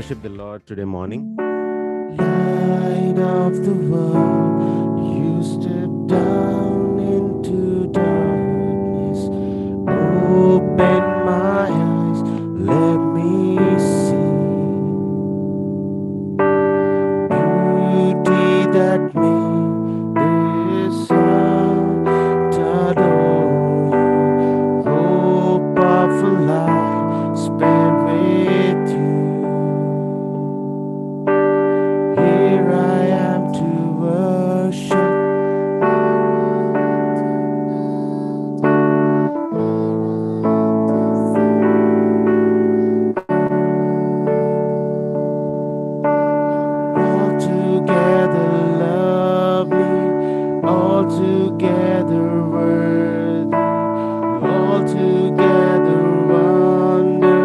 worship the Lord today morning. Light of the world, you step down into darkness. Open my eyes, let me see beauty that made this heart adore you. Hope of a life spent with you. Here I am to worship. Altogether lovely, altogether worthy, altogether wonderful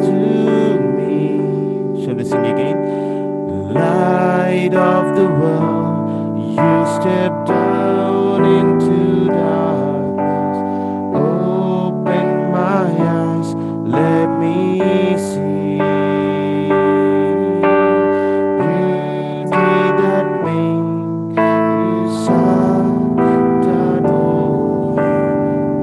to me. Shall we sing again? Light of the world, you step down into darkness. Open my eyes, let me see beauty that makes this heart adore you.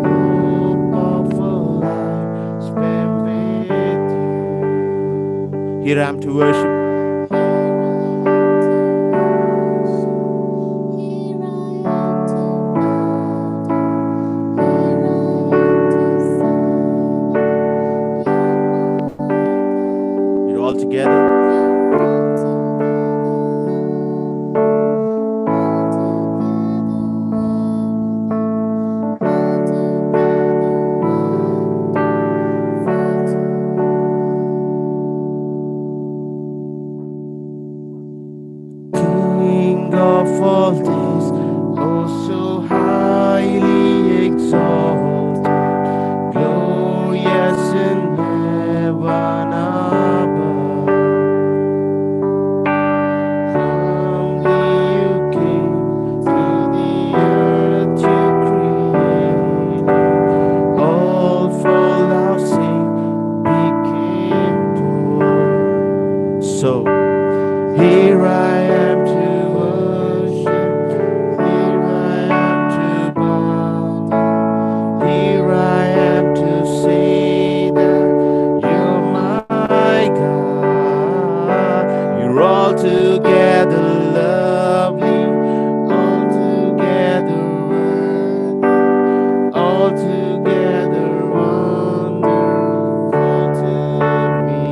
Hope of a life spent with you. Here I am to worship. You're all together. King of all days, oh so highly exalted, glorious in heaven above. Humbly you came to the earth you created, all for our sake became poor. So here I am to worship, here I am to bow, here I am to say that you're my God. You're altogether lovely, altogether worthy, altogether wonderful to me.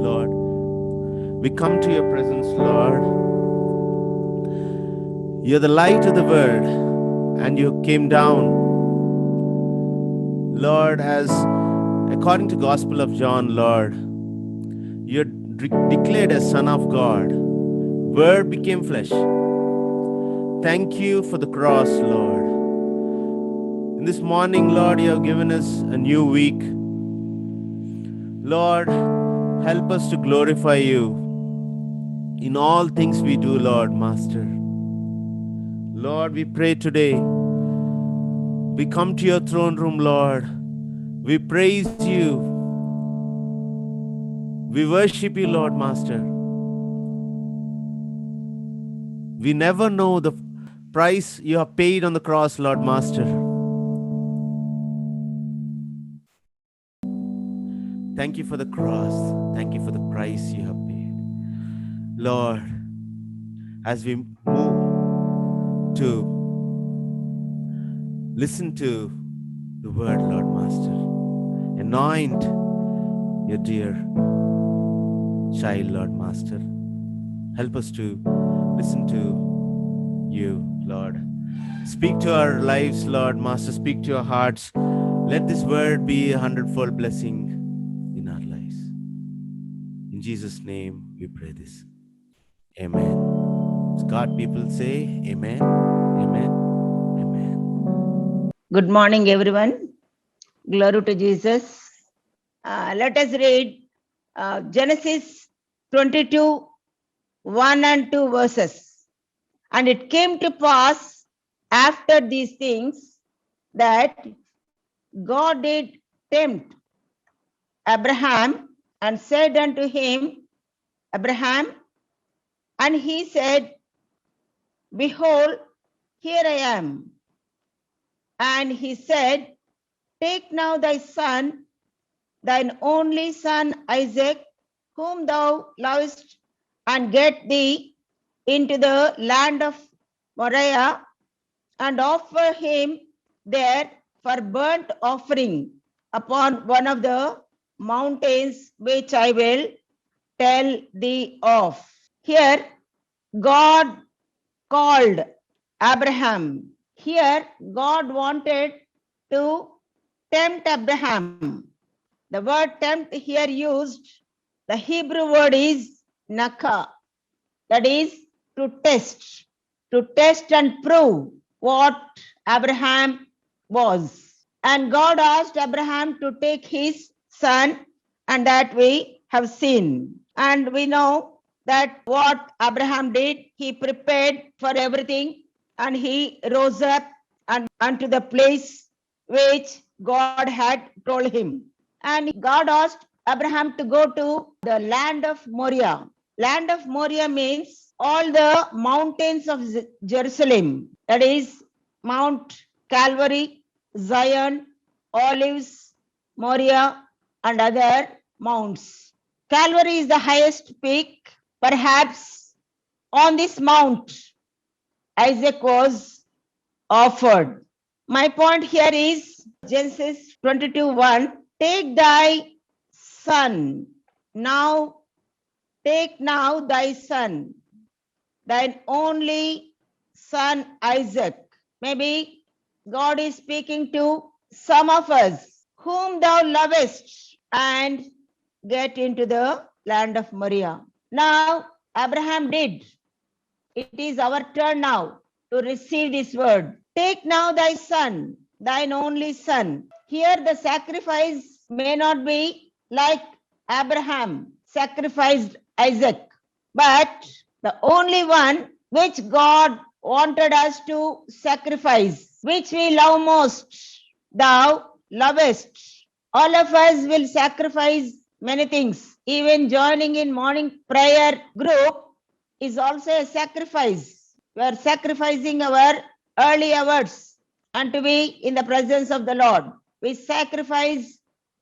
Lord, we come to your presence, Lord. You're the light of the world, and you came down, Lord, as according to Gospel of John, Lord, you're declared as Son of God. Word became flesh. Thank you for the cross, Lord. In this morning, Lord, you have given us a new week. Lord, help us to glorify you in all things we do, Lord, Master. Lord, we pray today. We come to your throne room, Lord. We praise you. We worship you, Lord, Master. We never know the price you have paid on the cross, Lord, Master. Thank you for the cross. Thank you for the price you have paid. Lord, as we move to listen to the word, Lord, Master, anoint your dear child, Lord, Master. Help us to listen to you, Lord. Speak to our lives, Lord, Master. Speak to our hearts. Let this word be a hundredfold blessing in our lives. In Jesus' name we pray this. Amen. God, people say amen, amen, amen. Good morning, everyone. Glory to Jesus. Let us read Genesis 22, 1 and 2 verses. And it came to pass after these things that God did tempt Abraham and said unto him, Abraham, and he said, Behold, here I am. And he said, Take now thy son, thine only son Isaac, whom thou lovest, and get thee into the land of Moriah, and offer him there for burnt offering upon one of the mountains which I will tell thee of. Here, God called Abraham. Here, God wanted to tempt Abraham. The word tempt here used, the Hebrew word is naka, that is to test and prove what Abraham was. And God asked Abraham to take his son, and that we have seen. And we know that what Abraham did, he prepared for everything, and he rose up and unto the place which God had told him. And God asked Abraham to go to the land of Moriah. Land of Moriah means all the mountains of Jerusalem, that is Mount Calvary, Zion, Olives, Moriah, and other mounts. Calvary is the highest peak. Perhaps on this mount, Isaac was offered. My point here is Genesis 22:1. Take thy son. Now, take now thy son, thine only son Isaac. Maybe God is speaking to some of us, whom thou lovest, and get into the land of Moriah. Now, Abraham did. It is our turn now to receive this word. Take now thy son, thine only son. Here the sacrifice may not be like Abraham sacrificed Isaac, but the only one which God wanted us to sacrifice, which we love most, thou lovest. All of us will sacrifice many things. Even joining in morning prayer group is also a sacrifice. We are sacrificing our early hours and to be in the presence of the Lord. We sacrifice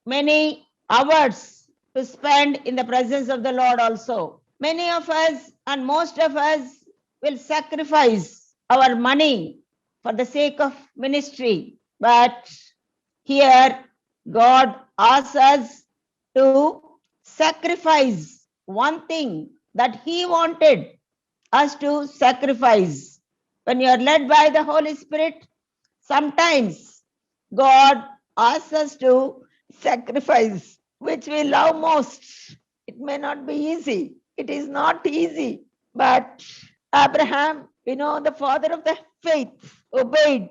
many hours to spend in the presence of the Lord also. Many of us and most of us will sacrifice our money for the sake of ministry. But here God asks us to sacrifice one thing that He wanted us to sacrifice. When you are led by the Holy Spirit, sometimes God asks us to sacrifice, which we love most. It may not be easy. It is not easy. But Abraham, we know the father of the faith, obeyed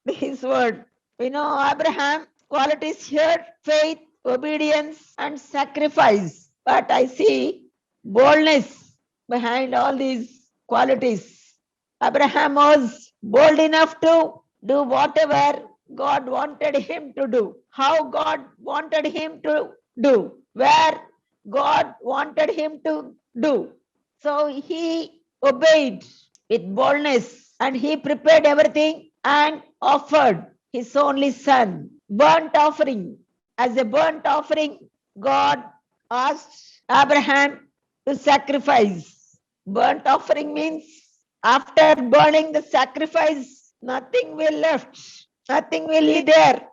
his word. We know Abraham qualities here, faith, obedience, and sacrifice. But I see boldness behind all these qualities. Abraham was bold enough to do whatever God wanted him to do, how God wanted him to do, where God wanted him to do. So he obeyed with boldness and he prepared everything and offered his only son, burnt offering. As a burnt offering, God asked Abraham to sacrifice. Burnt offering means after burning the sacrifice, nothing will left, nothing will be there,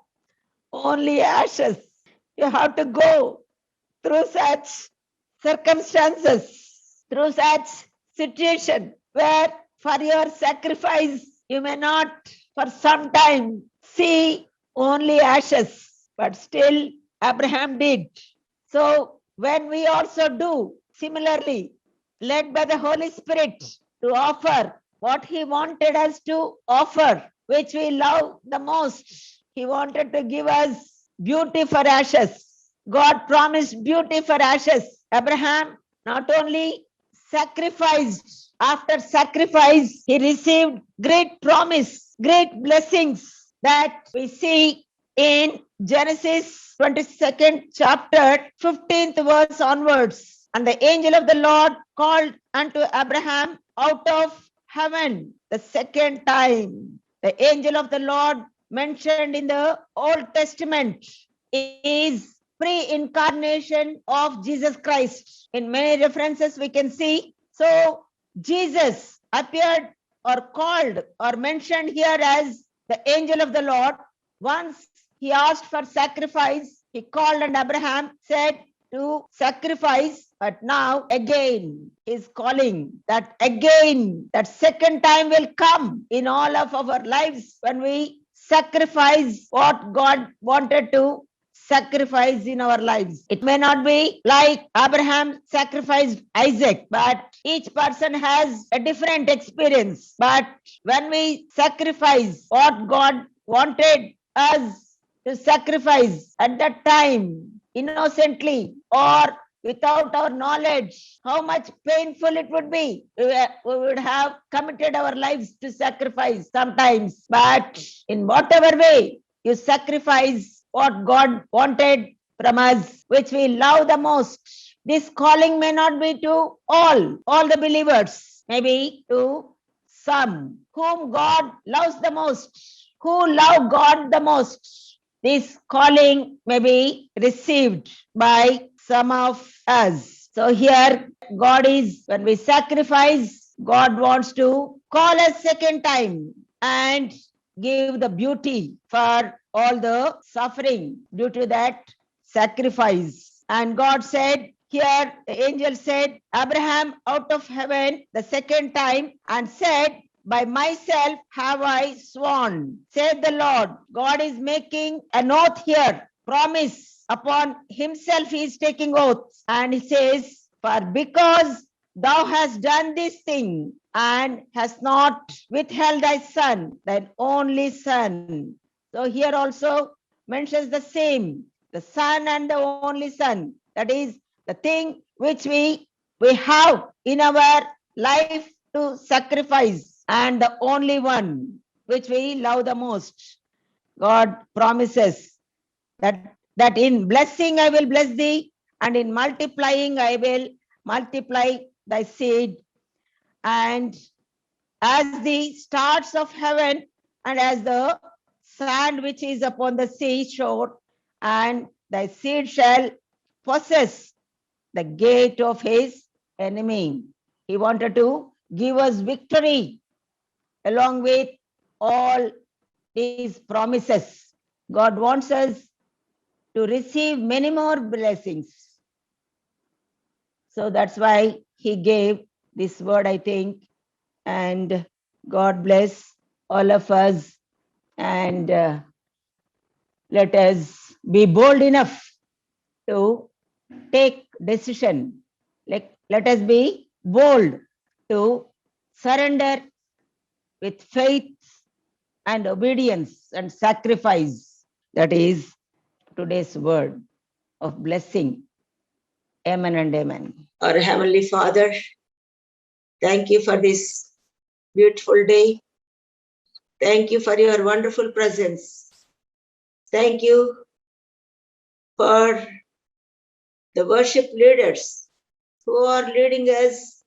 only ashes. You have to go through such circumstances, through such situation where for your sacrifice you may not for some time see only ashes, but still Abraham did. So when we also do similarly, led by the Holy Spirit to offer what He wanted us to offer, which we love the most, He wanted to give us beauty for ashes. God promised beauty for ashes. Abraham not only sacrificed, after sacrifice, he received great promise, great blessings that we see in Genesis 22nd chapter, 15th verse onwards. And the angel of the Lord called unto Abraham out of heaven the second time. The angel of the Lord mentioned in the Old Testament is pre-incarnation of Jesus Christ. In many references we can see. So Jesus appeared or called or mentioned here as the angel of the Lord. Once he asked for sacrifice, he called and Abraham said to sacrifice, but now again is calling that again, that second time will come in all of our lives when we sacrifice what God wanted to sacrifice in our lives. It may not be like Abraham sacrificed Isaac, but each person has a different experience. But when we sacrifice what God wanted us to sacrifice at that time, innocently or without our knowledge, how much painful it would be. We would have committed our lives to sacrifice sometimes, but in whatever way you sacrifice what God wanted from us, which we love the most. This calling may not be to all the believers, maybe to some whom God loves the most, who love God the most. This calling may be received by some of us. So here God is, when we sacrifice, God wants to call us second time and give the beauty for all the suffering due to that sacrifice. And God said, here the angel said, Abraham out of heaven the second time and said, by myself have I sworn, said the Lord. God is making an oath here, promise upon himself he is taking oath. And he says, for because thou hast done this thing and hast not withheld thy son, thine only son. So here also mentions the same, the son and the only son. That is the thing which we have in our life to sacrifice, and the only one which we love the most. God promises that in blessing I will bless thee, and in multiplying I will multiply thy seed. And as the stars of heaven and as the sand which is upon the seashore, and thy seed shall possess the gate of his enemy. He wanted to give us victory along with all these promises. God wants us to receive many more blessings. So that's why he gave this word, I think. And God bless all of us. And let us be bold enough to take decision. Let us be bold to surrender with faith and obedience and sacrifice. That is today's word of blessing. Amen and amen. Our Heavenly Father, thank you for this beautiful day. Thank you for your wonderful presence. Thank you for the worship leaders who are leading us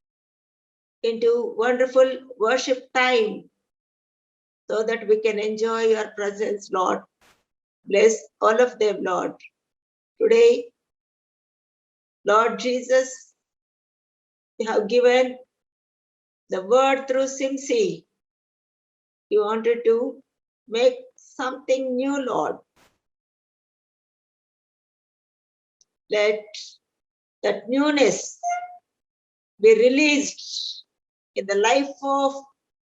into wonderful worship time so that we can enjoy your presence, Lord. Bless all of them, Lord. Today, Lord Jesus, you have given the word through Simsi. You wanted to make something new, Lord. Let that newness be released in the life of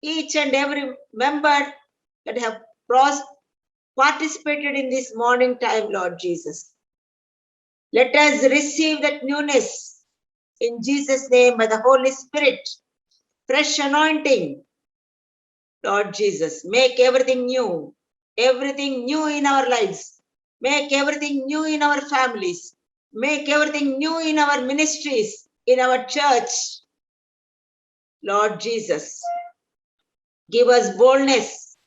each and every member that have participated in this morning time, Lord Jesus. Let us receive that newness in Jesus' name by the Holy Spirit. Fresh anointing, Lord Jesus. Make everything new in our lives. Make everything new in our families. Make everything new in our ministries, in our church. Lord Jesus, give us boldness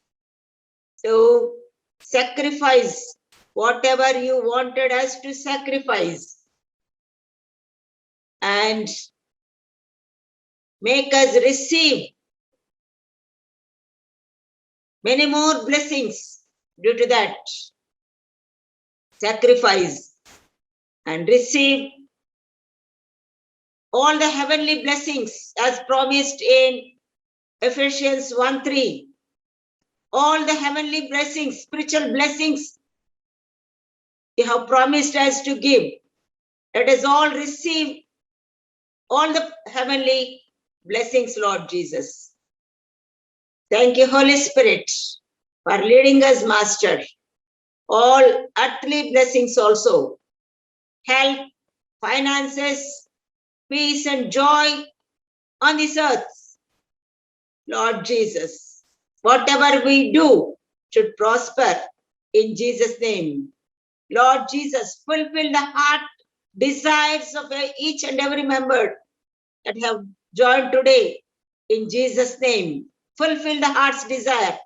to sacrifice whatever you wanted us to sacrifice and make us receive many more blessings due to that sacrifice, and receive all the heavenly blessings as promised in Ephesians 1:3. All the heavenly blessings, spiritual blessings you have promised us to give. Let us all receive all the heavenly blessings, Lord Jesus. Thank you, Holy Spirit, for leading us, Master. All earthly blessings also. Health, finances, peace and joy on this earth. Lord Jesus, whatever we do should prosper in Jesus' name. Lord Jesus, fulfill the heart desires of each and every member that have joined today in Jesus' name. Fulfill the heart's desire.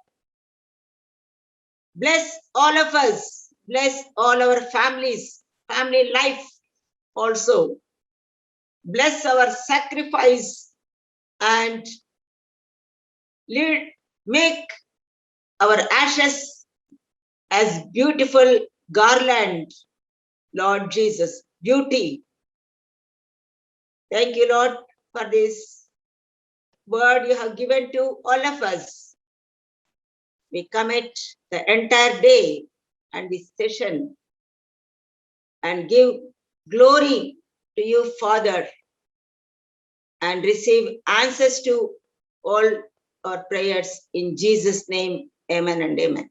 Bless all of us. Bless all our families, family life also. Bless our sacrifice and make our ashes as beautiful garland, Lord Jesus. Beauty. Thank you, Lord, for this word you have given to all of us. We commit the entire day and this session and give glory to you, Father, and receive answers to all our prayers in Jesus' name. Amen and amen.